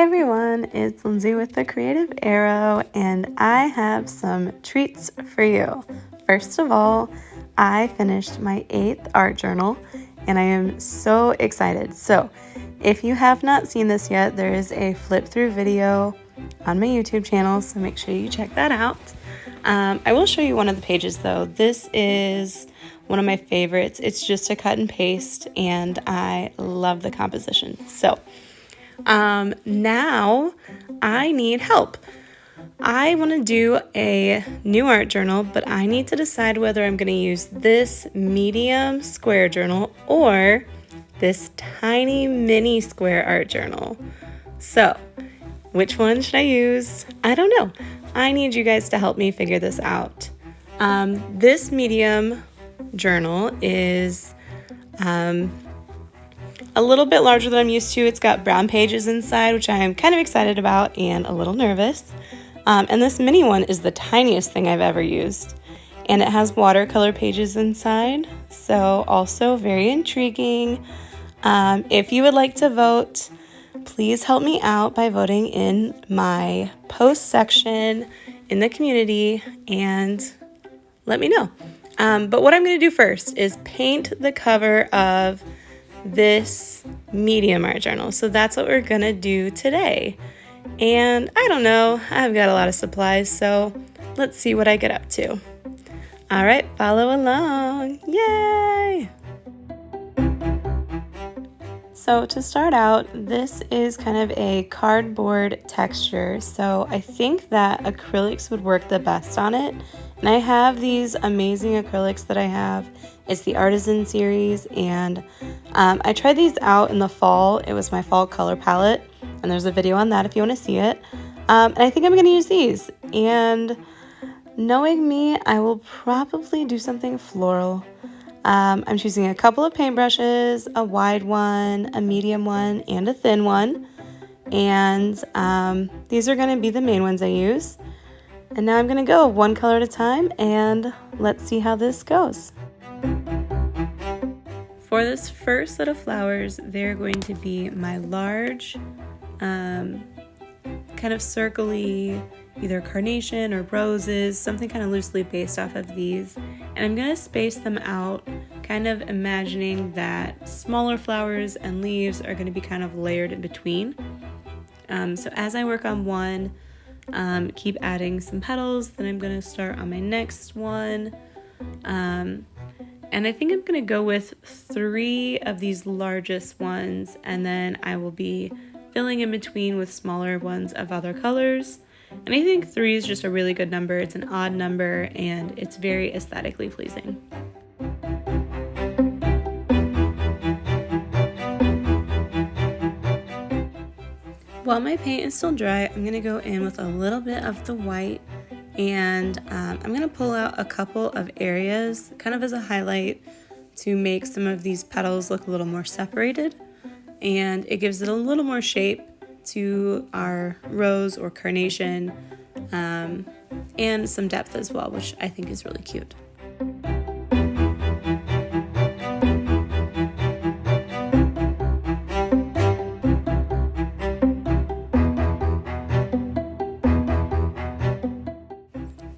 everyone, it's Lindsay with the Creative Arrow, and I have some treats for you. First of all, I finished my 8th art journal, and I am so excited. So, if you have not seen this yet, there is a flip through video on my YouTube channel, so make sure you check that out. I will show you one of the pages though. This is one of my favorites. It's just a cut and paste, and I love the composition. So, now I need help. I want to do a new art journal, but I need to decide whether I'm going to use this medium square journal or this tiny mini square art journal. So, which one should I use? I don't know. I need you guys to help me figure this out. This medium journal is a little bit larger than I'm used to. It's got brown pages inside, which I am kind of excited about and a little nervous. And this mini one is the tiniest thing I've ever used. And it has watercolor pages inside, so also very intriguing. If you would like to vote, please help me out by voting in my post section in the community and let me know. But what I'm going to do first is paint the cover of this medium art journal. So that's what we're gonna do today. And I don't know, I've got a lot of supplies, so let's see what I get up to. All right, follow along. Yay! So to start out, this is kind of a cardboard texture, so I think that acrylics would work the best on it. And I have these amazing acrylics that I have. It's the Artisan series, and I tried these out in the fall. It was my fall color palette, and there's a video on that if you want to see it. And I think I'm going to use these, and knowing me, I will probably do something floral. I'm choosing a couple of paintbrushes, a wide one, a medium one, and a thin one. And these are going to be the main ones I use. And now I'm going to go one color at a time, and let's see how this goes. For this first set of flowers, they're going to be my large, kind of circly, either carnation or roses, something kind of loosely based off of these. And I'm going to space them out, kind of imagining that smaller flowers and leaves are going to be kind of layered in between. So as I work on one, keep adding some petals, then I'm going to start on my next one. And I think I'm going to go with 3 of these largest ones, and then I will be filling in between with smaller ones of other colors. And I think 3 is just a really good number. It's an odd number, and it's very aesthetically pleasing. While my paint is still dry, I'm going to go in with a little bit of the white, and I'm going to pull out a couple of areas kind of as a highlight to make some of these petals look a little more separated, and it gives it a little more shape to our rose or carnation, and some depth as well, which I think is really cute.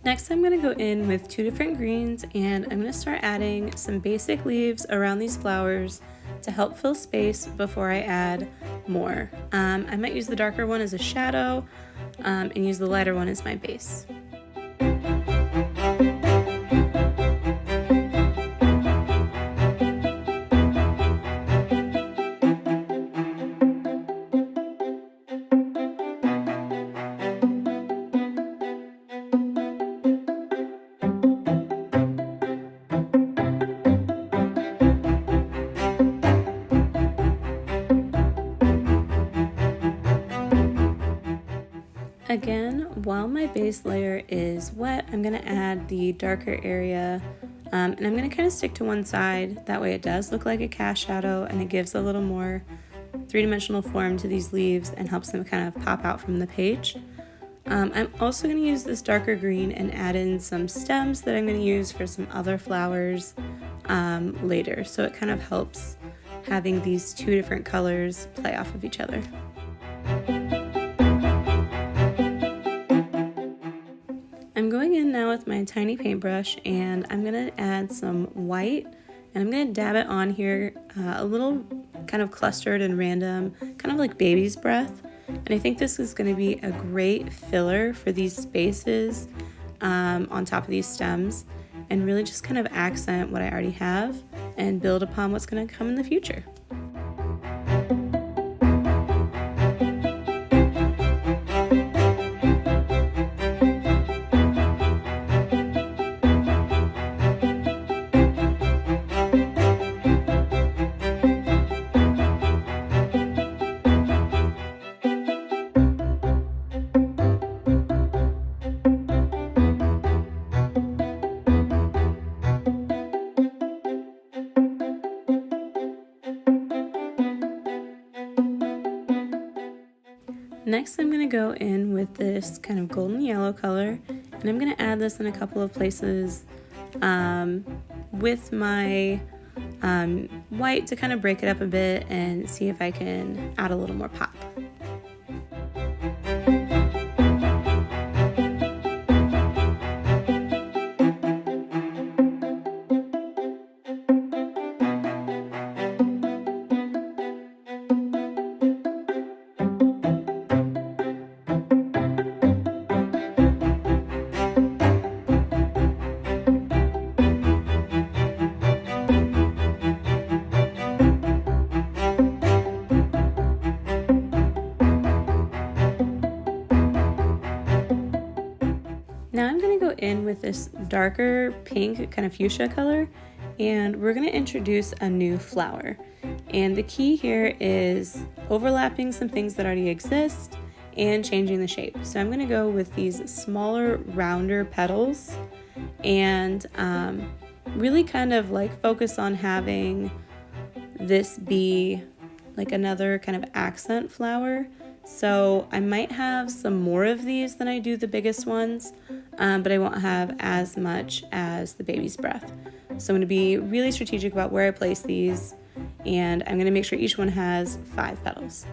Next, I'm going to go in with 2 different greens, and I'm going to start adding some basic leaves around these flowers to help fill space before I add more. I might use the darker one as a shadow, and use the lighter one as my base. Again, while my base layer is wet, I'm going to add the darker area, and I'm going to kind of stick to one side. That way it does look like a cast shadow, and it gives a little more three-dimensional form to these leaves and helps them kind of pop out from the page. I'm also going to use this darker green and add in some stems that I'm going to use for some other flowers later, so it kind of helps having these 2 different colors play off of each other. now with my tiny paintbrush, and I'm going to add some white, and I'm going to dab it on here a little kind of clustered and random, kind of like baby's breath. And I think this is going to be a great filler for these spaces on top of these stems, and really just kind of accent what I already have and build upon what's going to come in the future. Next, I'm going to go in with this kind of golden yellow color, and I'm going to add this in a couple of places with my white to kind of break it up a bit and see if I can add a little more pop. Now I'm going to go in with this darker pink kind of fuchsia color, and we're going to introduce a new flower. And the key here is overlapping some things that already exist and changing the shape. So I'm going to go with these smaller, rounder petals and really kind of like focus on having this be like another kind of accent flower. So I might have some more of these than I do the biggest ones, but I won't have as much as the baby's breath. So I'm going to be really strategic about where I place these, and I'm going to make sure each one has 5 petals.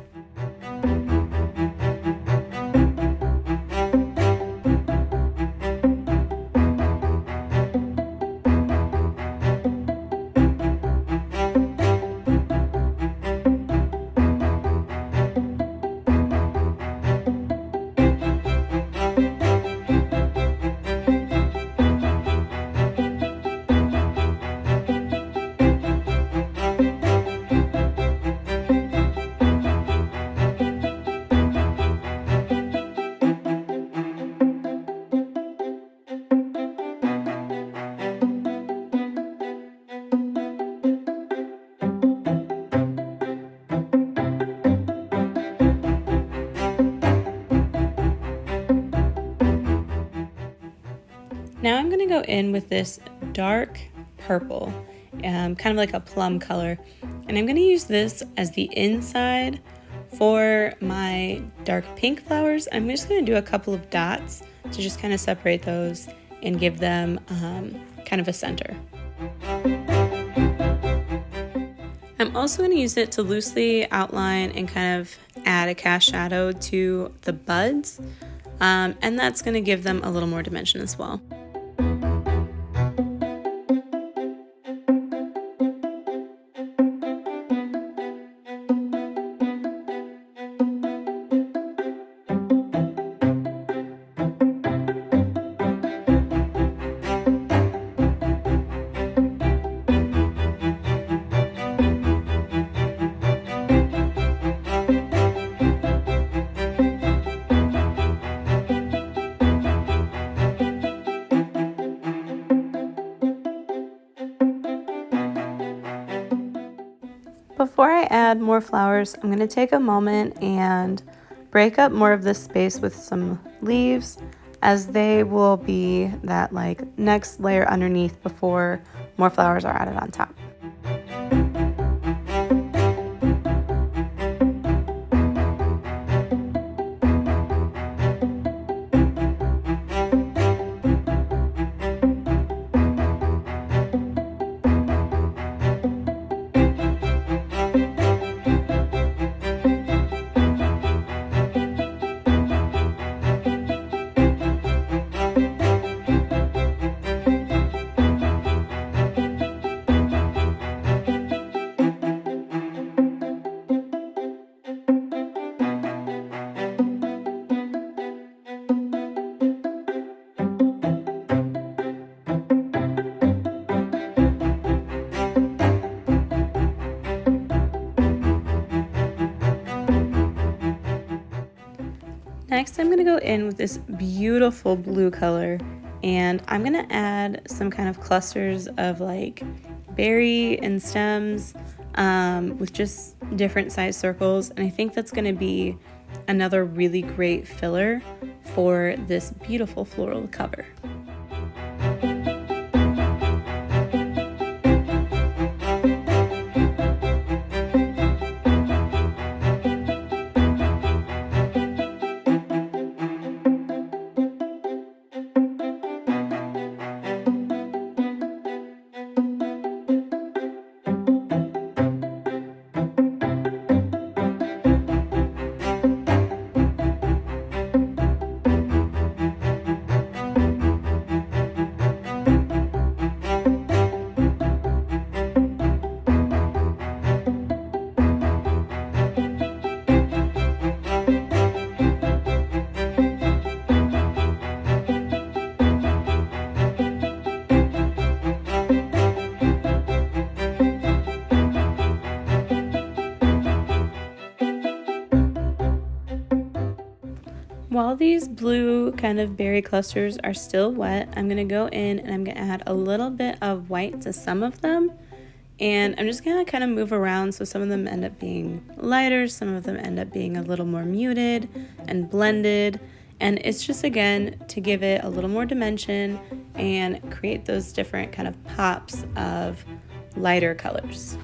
Now I'm going to go in with this dark purple, kind of like a plum color, and I'm going to use this as the inside for my dark pink flowers. I'm just going to do a couple of dots to just kind of separate those and give them kind of a center. I'm also going to use it to loosely outline and kind of add a cast shadow to the buds, and that's going to give them a little more dimension as well. Before I add more flowers, I'm going to take a moment and break up more of this space with some leaves, as they will be that like next layer underneath before more flowers are added on top. Next, I'm gonna go in with this beautiful blue color, and I'm gonna add some kind of clusters of like berry and stems with just different size circles. And I think that's gonna be another really great filler for this beautiful floral cover. While these blue kind of berry clusters are still wet, I'm going to go in and I'm going to add a little bit of white to some of them. And I'm just going to kind of move around, so some of them end up being lighter, some of them end up being a little more muted and blended. And it's just, again, to give it a little more dimension and create those different kind of pops of lighter colors.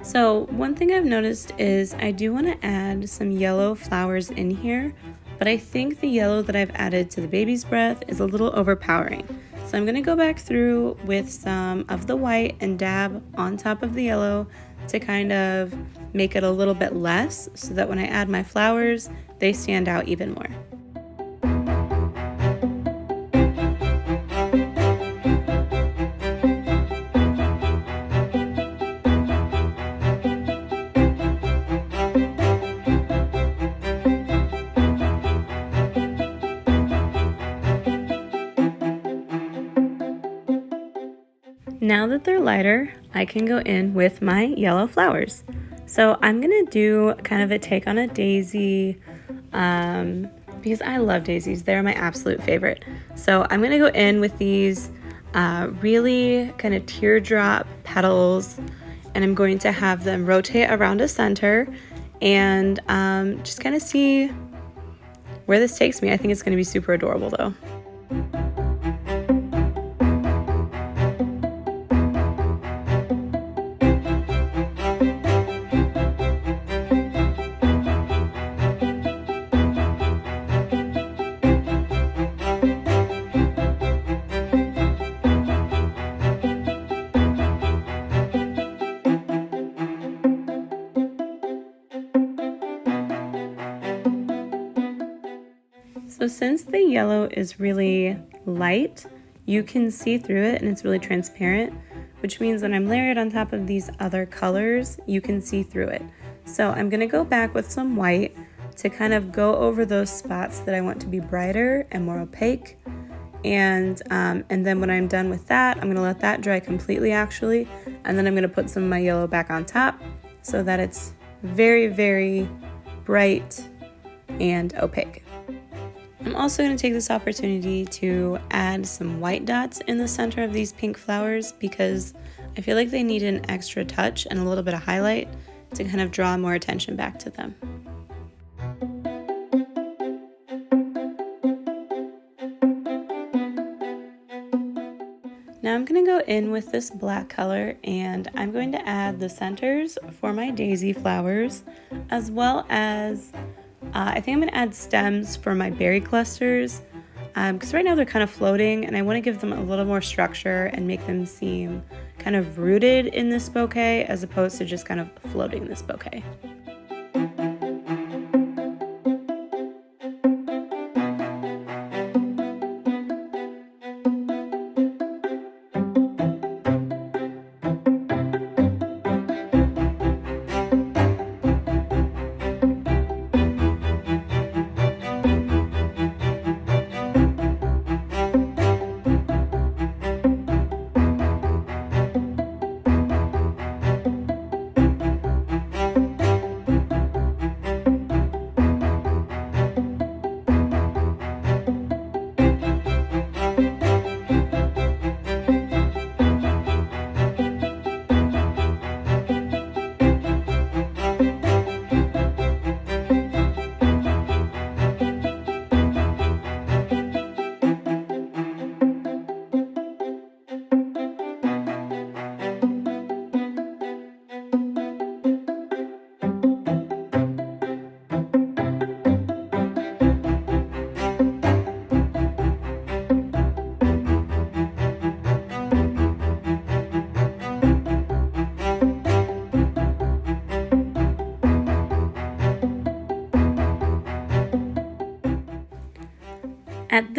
So one thing I've noticed is I do want to add some yellow flowers in here, but I think the yellow that I've added to the baby's breath is a little overpowering. So I'm going to go back through with some of the white and dab on top of the yellow to kind of make it a little bit less, so that when I add my flowers, they stand out even more. Now that they're lighter, I can go in with my yellow flowers. So I'm gonna do kind of a take on a daisy, because I love daisies. They're my absolute favorite. So I'm gonna go in with these really kind of teardrop petals, and I'm going to have them rotate around a center and just kind of see where this takes me. I think it's gonna be super adorable though. So since the yellow is really light, you can see through it and it's really transparent, which means when I'm layered on top of these other colors, you can see through it. So I'm gonna go back with some white to kind of go over those spots that I want to be brighter and more opaque. And then when I'm done with that, I'm gonna let that dry completely actually, and then I'm gonna put some of my yellow back on top so that it's very, very bright and opaque. I'm also going to take this opportunity to add some white dots in the center of these pink flowers, because I feel like they need an extra touch and a little bit of highlight to kind of draw more attention back to them. Now I'm going to go in with this black color, and I'm going to add the centers for my daisy flowers, as well as I think I'm going to add stems for my berry clusters, because right now they're kind of floating and I want to give them a little more structure and make them seem kind of rooted in this bouquet as opposed to just kind of floating in this bouquet.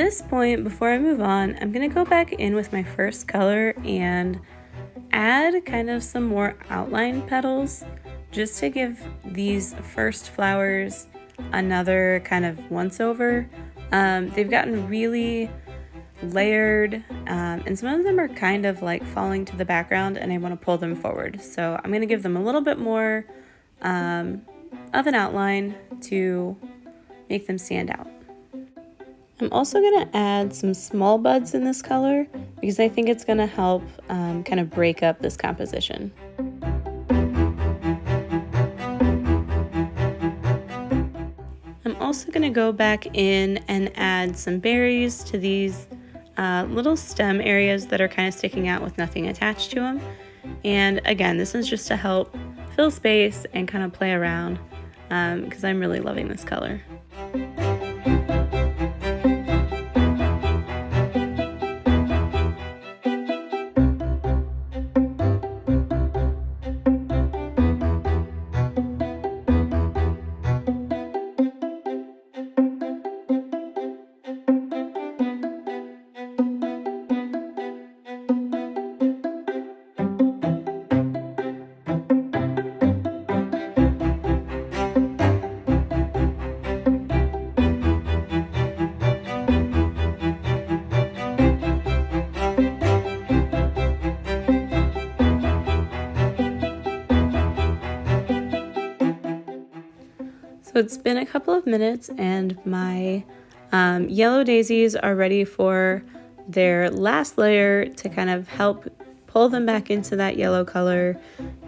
this point, before I move on, I'm going to go back in with my first color and add kind of some more outline petals just to give these first flowers another kind of once over. They've gotten really layered, and some of them are kind of like falling to the background, and I want to pull them forward. So I'm going to give them a little bit more of an outline to make them stand out. I'm also going to add some small buds in this color because I think it's going to help kind of break up this composition. I'm also going to go back in and add some berries to these little stem areas that are kind of sticking out with nothing attached to them. And again, this is just to help fill space and kind of play around because I'm really loving this color. So it's been a couple of minutes and my yellow daisies are ready for their last layer to kind of help pull them back into that yellow color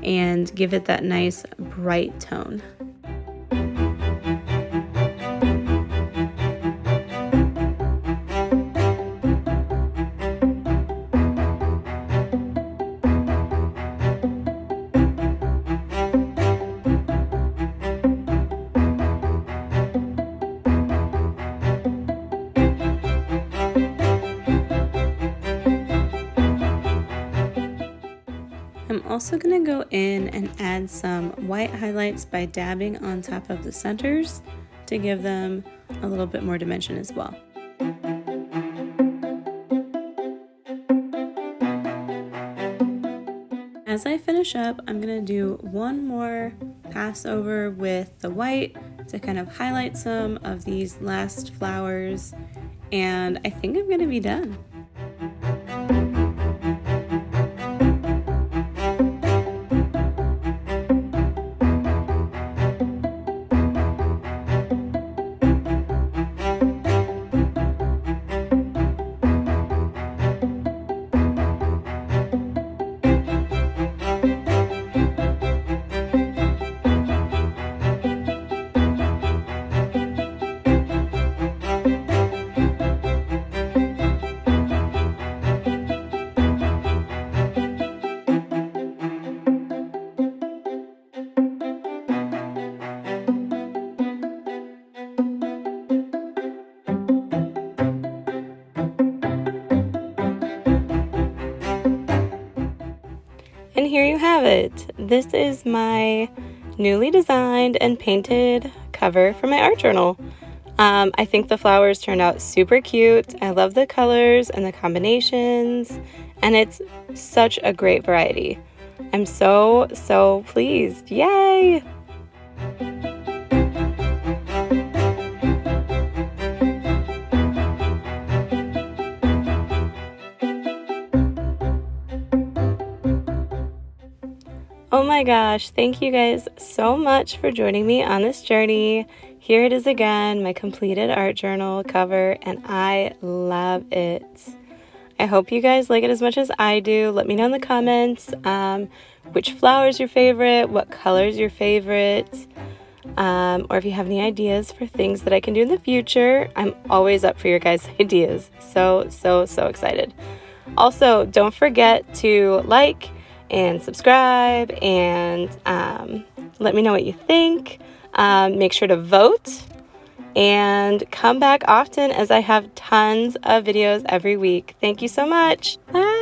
and give it that nice bright tone. I'm also going to go in and add some white highlights by dabbing on top of the centers to give them a little bit more dimension as well. As I finish up, I'm going to do one more pass over with the white to kind of highlight some of these last flowers, and I think I'm going to be done. And here you have it. This is my newly designed and painted cover for my art journal. I think the flowers turned out super cute. I love the colors and the combinations, and it's such a great variety. I'm so pleased. Yay! Oh my gosh, thank you guys so much for joining me on this journey. Here it is again, my completed art journal cover, and I love it. I hope you guys like it as much as I do. Let me know in the comments which flower is your favorite, what color is your favorite, or if you have any ideas for things that I can do in the future. I'm always up for your guys' ideas. So excited. Also, don't forget to like and subscribe and let me know what you think. Make sure to vote and come back often as I have tons of videos every week. Thank you so much. Bye.